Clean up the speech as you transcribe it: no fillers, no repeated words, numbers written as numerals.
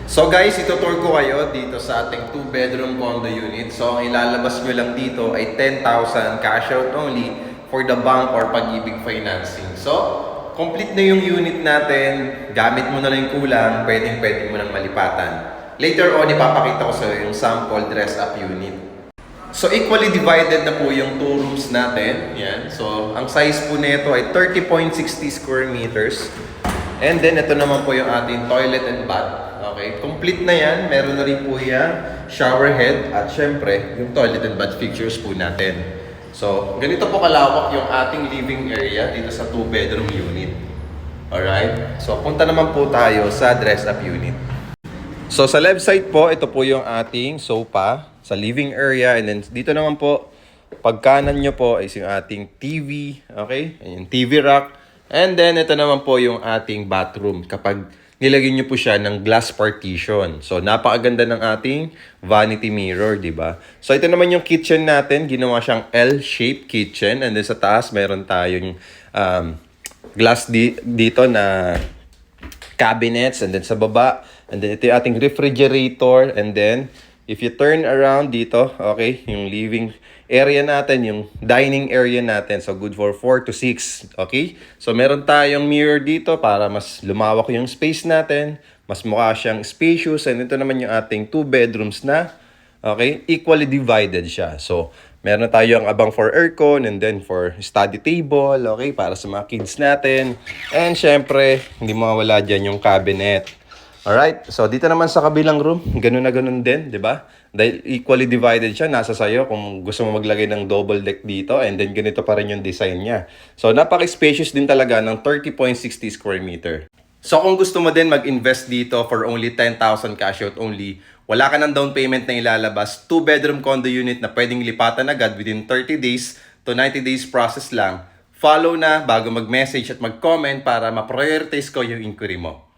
So guys, itutour ko kayo dito sa ating 2-bedroom condo unit. So ang ilalabas nyo lang dito ay 10,000 cash out only for the bank or Pag-ibig financing. So, complete na yung unit natin. Gamit mo na lang yung kulang, pwedeng mo nang malipatan. Later on, ipapakita ko sa iyo yung sample dress-up unit. So equally divided na po yung 2 rooms natin. Yan. So ang size po nito ay 30.60 square meters. And then ito naman po yung ating toilet and bath. Okay, complete na yan. Meron na rin po yung shower head at syempre yung toilet and bath fixtures po natin. So ganito po kalawak yung ating living area dito sa 2-bedroom unit. Alright? So punta naman po tayo sa dress-up unit. So sa left side po, ito po yung ating sofa sa living area. And then dito naman po, pag kanan nyo po is yung ating TV. Okay? Yung TV rack. And then ito naman po yung ating bathroom. Kapag nilagyan nyo po siya ng glass partition. So napakaganda ng ating vanity mirror, di ba? So ito naman yung kitchen natin. Ginawa siyang L-shaped kitchen. And then sa taas, meron tayong glass dito na cabinets. And then sa baba, and then ito yung ating refrigerator. And then, if you turn around dito, okay, yung living area natin, yung dining area natin. So, good for 4 to 6. Okay? So, meron tayong mirror dito para mas lumawak yung space natin. Mas mukha siyang spacious. And ito naman yung ating 2 bedrooms na, okay, equally divided siya. So, meron tayong abang for aircon and then for study table, okay, para sa mga kids natin. And syempre, hindi mawawala dyan yung cabinet. Alright, so dito naman sa kabilang room, ganun na ganun din, di ba? Dahil equally divided siya, nasa sayo kung gusto mo maglagay ng double deck dito and then ganito pa rin yung design niya. So napaka-spacious din talaga ng 30.60 square meter. So kung gusto mo din mag-invest dito for only 10,000 cash out only, wala ka ng down payment na ilalabas, 2-bedroom condo unit na pwedeng lipatan agad within 30 days to 90 days process lang, follow na bago mag-message at mag-comment para ma-prioritize ko yung inquiry mo.